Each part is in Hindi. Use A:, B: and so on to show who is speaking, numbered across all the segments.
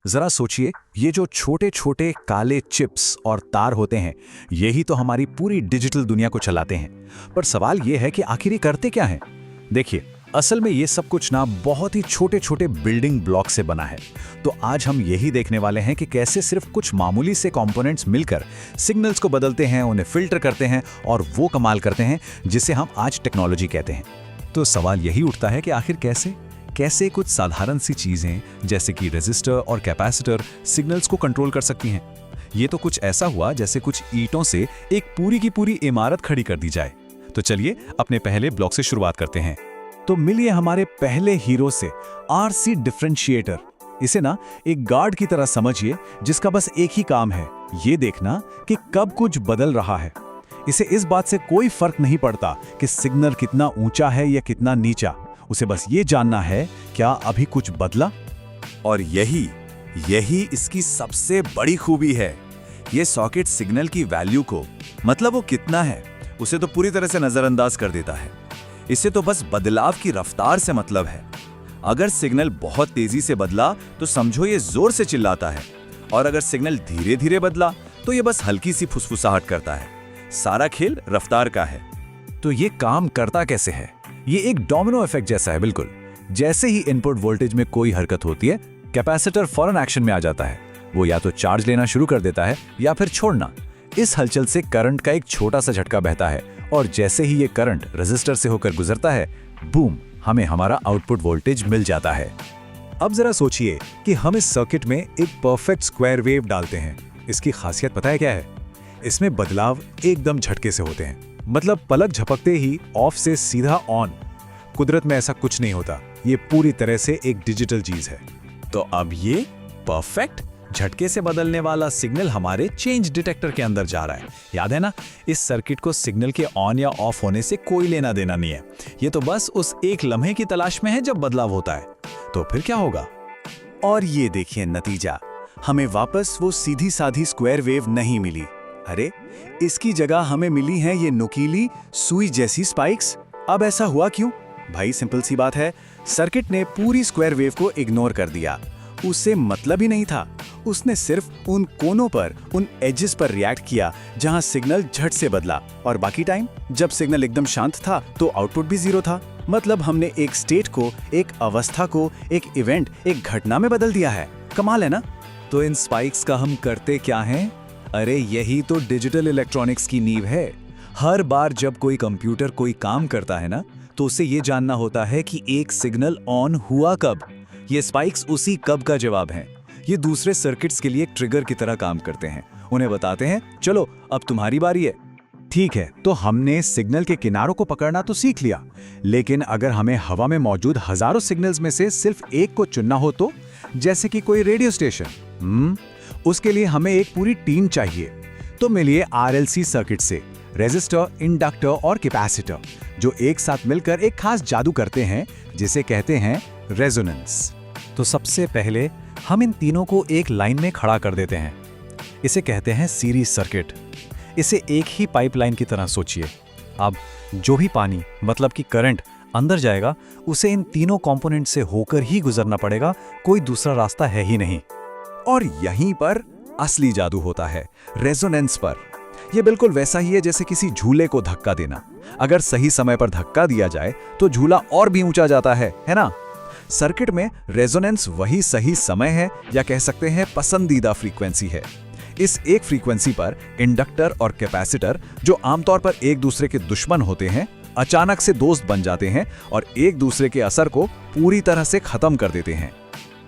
A: जरा सोचिए, ये जो छोटे छोटे काले चिप्स और तार होते हैं, यही तो हमारी पूरी डिजिटल दुनिया को चलाते हैं। पर सवाल ये है कि आखिर ये करते क्या हैं? देखिए, असल में ये सब कुछ ना बहुत ही छोटे छोटे बिल्डिंग ब्लॉक से बना है। तो आज हम यही देखने वाले हैं कि कैसे सिर्फ कुछ मामूली से कंपोनेंट्स मिलकर सिग्नल्स को बदलते हैं, उन्हें फिल्टर करते हैं और वो कमाल करते हैं जिसे हम आज टेक्नोलॉजी कहते हैं। तो सवाल यही उठता है कि आखिर कैसे कुछ साधारण सी चीजें जैसे कि रेजिस्टर और कैपेसिटर सिग्नल्स को कंट्रोल कर सकती हैं। ये तो कुछ ऐसा हुआ जैसे कुछ ईंटों से एक पूरी की पूरी इमारत खड़ी कर दी जाए। तो चलिए अपने पहले ब्लॉक से शुरुआत करते हैं। तो मिलिए हमारे पहले हीरो से, आरसी डिफरेंशिएटर। इसे ना एक गार्ड की तरह समझिए जिसका बस एक ही काम है, ये देखना कि कब कुछ बदल रहा है। इसे इस बात से कोई फर्क नहीं पड़ता कि सिग्नल कितना ऊंचा है या कितना नीचा, उसे बस ये जानना है क्या अभी कुछ बदला।
B: और यही इसकी सबसे बड़ी खूबी है। ये सॉकेट सिग्नल की वैल्यू को, मतलब वो कितना है, उसे तो पूरी तरह से नजरअंदाज कर देता है। इसे तो बस बदलाव की रफ्तार से मतलब है। अगर सिग्नल बहुत तेजी से बदला तो समझो ये जोर से चिल्लाता है, और अगर सिग्नल धीरे धीरे बदला तो ये बस हल्की सी फुसफुसाहट करता है। सारा खेल रफ्तार का है।
A: तो ये काम करता कैसे है? ये एक डोमिनो इफेक्ट जैसा है बिल्कुल। जैसे ही इनपुट वोल्टेज में कोई हरकत होती है, कैपेसिटर फौरन एक्शन में आ जाता है। वो या तो चार्ज लेना शुरू कर देता है या फिर छोड़ना। इस हलचल से करंट का एक छोटा सा झटका बहता है, और जैसे ही ये करंट रेजिस्टर से होकर गुजरता है, बूम, हमें हमारा आउटपुट वोल्टेज मिल जाता है। अब जरा सोचिए कि हम इस सर्किट में एक परफेक्ट स्क्वायर वेव डालते हैं। इसकी खासियत पता है क्या है? इसमें बदलाव एकदम झटके से होते हैं, मतलब पलक झपकते ही ऑफ से सीधा ऑन। कुदरत में ऐसा कुछ नहीं होता, ये पूरी तरह से एक डिजिटल चीज है। तो अब ये परफेक्ट झटके से बदलने वाला सिग्नल हमारे चेंज डिटेक्टर के अंदर जा रहा है। याद है ना, इस सर्किट को सिग्नल के ऑन या ऑफ होने से कोई लेना देना नहीं है। ये तो बस उस एक लम्हे की तलाश में है जब बदलाव होता है। तो फिर क्या होगा?
B: और ये देखिए नतीजा, हमें वापस वो सीधी साधी स्क्वायर वेव नहीं मिली। अरे, इसकी जगह हमें मिली हैं ये नुकीली सुई जैसी स्पाइक्स। अब ऐसा हुआ क्यों? भाई सिंपल सी बात है, सर्किट ने पूरी स्क्वायर वेव को इग्नोर कर दिया। उससे मतलब ही नहीं था। उसने सिर्फ उन कोनों पर, उन एजेस पर रिएक्ट किया जहां सिग्नल झट से बदला, और बाकी टाइम जब सिग्नल एकदम शांत था तो आउटपुट भी जीरो था। मतलब हमने एक स्टेट को, एक अवस्था को, एक इवेंट, एक घटना में बदल दिया है। कमाल है ना?
A: तो इन स्पाइक्स का हम करते क्या हैं? अरे यही तो डिजिटल इलेक्ट्रॉनिक्स की नींव है। हर बार जब कोई कंप्यूटर कोई काम करता है ना, तो उसे ये जानना होता है कि एक सिग्नल ऑन हुआ कब। ये स्पाइक्स उसी कब का जवाब हैं। ये दूसरे सर्किट्स के लिए एक ट्रिगर की तरह काम करते हैं। उन्हें बताते हैं, चलो अब तुम्हारी बारी है। ठीक है, तो हमने सिग्नल के किनारों को पकड़ना तो सीख लिया, लेकिन अगर हमें हवा में मौजूद हजारों सिग्नल्स में से सिर्फ एक को चुनना हो तो, जैसे कि कोई रेडियो स्टेशन, उसके लिए हमें एक पूरी टीम चाहिए। तो मिलिए आरएलसी सर्किट से, रेजिस्टर, इंडक्टर और कैपेसिटर, जो एक साथ मिलकर एक खास जादू करते हैं जिसे कहते हैं रेजोनेंस। तो सबसे पहले हम इन तीनों को एक लाइन में खड़ा कर देते हैं। इसे कहते हैं सीरीज सर्किट। इसे एक ही पाइपलाइन की तरह सोचिए। अब जो भी पानी, मतलब कि करंट अंदर जाएगा, उसे इन तीनों कंपोनेंट से होकर ही गुजरना पड़ेगा, कोई दूसरा रास्ता है ही नहीं। और यहीं पर असली जादू होता है, रेजोनेंस पर। यह बिल्कुल वैसा ही है जैसे किसी झूले को धक्का देना। अगर सही समय पर धक्का दिया जाए तो झूला और भी ऊंचा जाता है ना? सर्किट में रेजोनेंस वही सही समय है, या कह सकते हैं पसंदीदा फ्रीक्वेंसी है। इस एक फ्रीक्वेंसी पर इंडक्टर और कैपेसिटर, जो आमतौर पर एक दूसरे के दुश्मन होते हैं, अचानक से दोस्त बन जाते हैं और एक दूसरे के असर को पूरी तरह से खत्म कर देते हैं।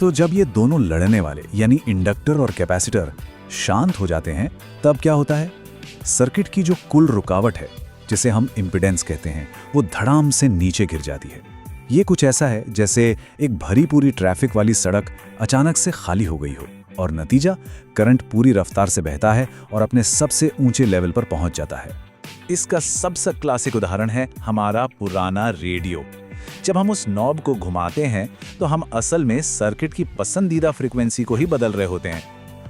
A: तो जब ये दोनों लड़ने वाले यानी इंडक्टर और कैपेसिटर शांत हो जाते हैं, तब क्या होता है? सर्किट की जो कुल रुकावट है, जिसे हम इंपीडेंस कहते हैं, वो धड़ाम से नीचे गिर जाती है। ये कुछ ऐसा है जैसे एक भरी पूरी ट्रैफिक वाली सड़क अचानक से खाली हो गई हो, और नतीजा, करंट पूरी रफ्तार से बहता है और अपने सबसे ऊंचे लेवल पर पहुंच जाता है। इसका सबसे क्लासिक उदाहरण है हमारा पुराना रेडियो। जब हम उस नॉब को घुमाते हैं तो हम असल में सर्किट की पसंदीदा फ्रीक्वेंसी को ही बदल रहे होते हैं,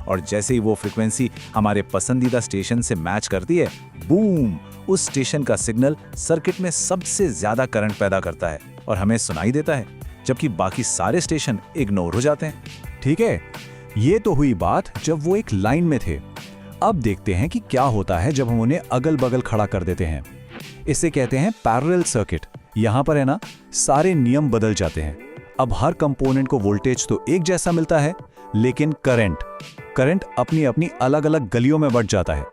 A: और जैसे ही वो फ्रीक्वेंसी हमारे पसंदीदा स्टेशन से मैच करती है, बूम, उस स्टेशन का सिग्नल सर्किट में सबसे ज्यादा करंट पैदा करता है और हमें सुनाई देता है, जबकि बाकी सारे स्टेशन इग्नोर हो जाते हैं। ठीक है, ये तो हुई बात जब वो एक लाइन में थे। अब देखते हैं कि क्या होता है जब हम उन्हें अगल बगल खड़ा कर देते हैं। इसे कहते हैं पैरेलल सर्किट। यहाँ पर है ना, सारे नियम बदल जाते हैं। अब हर कंपोनेंट को वोल्टेज तो एक जैसा मिलता है, लेकिन करंट अपनी अपनी अलग अलग गलियों में बंट जाता है।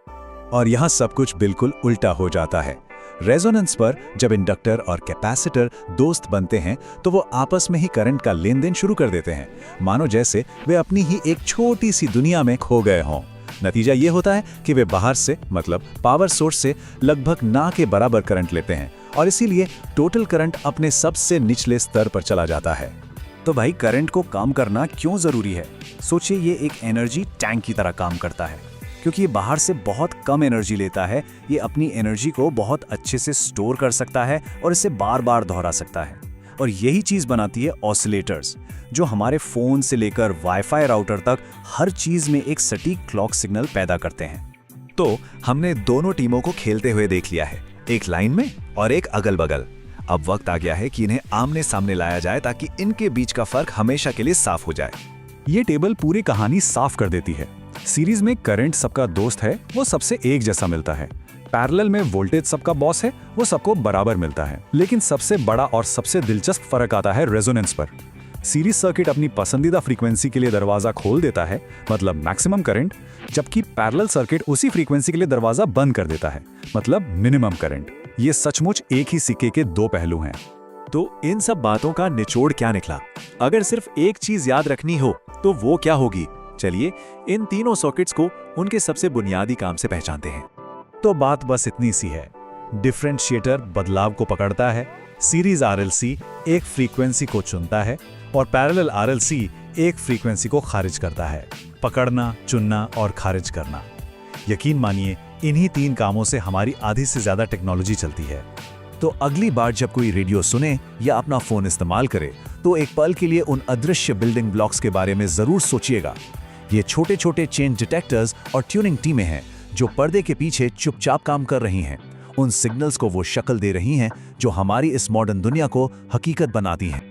A: और यहाँ सब कुछ बिल्कुल उल्टा हो जाता है। रेजोनेंस पर जब इंडक्टर और कैपेसिटर दोस्त बनते हैं तो वो आपस में ही करंट का लेन देन शुरू कर देते हैं, मानो जैसे वे अपनी ही एक छोटी सी दुनिया में खो गए हों। नतीजा ये होता है कि वे बाहर से, मतलब पावर सोर्स से, लगभग ना के बराबर करंट लेते हैं और इसीलिए टोटल करंट अपने सबसे निचले स्तर पर चला जाता है। तो भाई, करंट को काम करना क्यों जरूरी है? सोचिए, ये एक एनर्जी टैंक की तरह काम करता है। क्योंकि ये बाहर से बहुत कम एनर्जी लेता है, ये अपनी एनर्जी को बहुत अच्छे से स्टोर कर सकता है और इसे बार बार दोहरा सकता है। और यही चीज बनाती है ऑसिलेटर्स, जो हमारे फोन से लेकर वाईफाई राउटर तक हर चीज में एक सटीक क्लॉक सिग्नल पैदा करते हैं। तो हमने दोनों टीमों को खेलते हुए देख लिया है, एक लाइन में और एक अगल बगल। अब वक्त आ गया है कि इन्हें आमने सामने लाया जाए ताकि इनके बीच का फर्क हमेशा के लिए साफ हो जाए। ये टेबल पूरी कहानी साफ कर देती है। सीरीज में करंट सबका दोस्त है, वो सबसे एक जैसा मिलता है। पैरेलल में वोल्टेज सबका बॉस है, वो सबको बराबर मिलता है। लेकिन सबसे बड़ा और सबसे दिलचस्प फर्क आता है रेजोनेंस पर। सीरीज सर्किट अपनी पसंदीदा फ्रीक्वेंसी के लिए दरवाजा खोल देता है, मतलब मैक्सिमम करंट, जबकि पैरेलल सर्किट उसी फ्रीक्वेंसी के लिए दरवाजा बंद कर देता है, मतलब मिनिमम करंट। ये सचमुच एक ही सिक्के के दो पहलू हैं। तो इन सब बातों का निचोड़ क्या निकला? अगर सिर्फ एक चीज याद रखनी हो तो वो क्या होगी? चलिए इन तीनों सॉकेट्स को उनके सबसे बुनियादी काम से पहचानते हैं। तो बात बस इतनी सी है। डिफरेंशिएटर बदलाव को पकड़ता है, सीरीज आरएलसी एक फ्रीक्वेंसी को चुनता है और पैरेलल आरएलसी एक फ्रीक्वेंसी को खारिज करता है। पकड़ना, चुनना और खारिज करना। यकीन मानिए, इन्हीं तीन कामों से हमारी आधी से ज्यादा टेक्नोलॉजी चलती है। तो अगली बार जब कोई रेडियो सुने या अपना फोन इस्तेमाल करे तो एक पल के लिए उन अदृश्य बिल्डिंग ब्लॉक्स के बारे में जरूर सोचिएगा। ये छोटे छोटे चेंज डिटेक्टर्स और ट्यूनिंग टीमें हैं जो पर्दे के पीछे चुपचाप काम कर रही हैं। उन सिग्नल्स को वो शक्ल दे रही हैं जो हमारी इस मॉडर्न दुनिया को हकीकत बनाती हैं।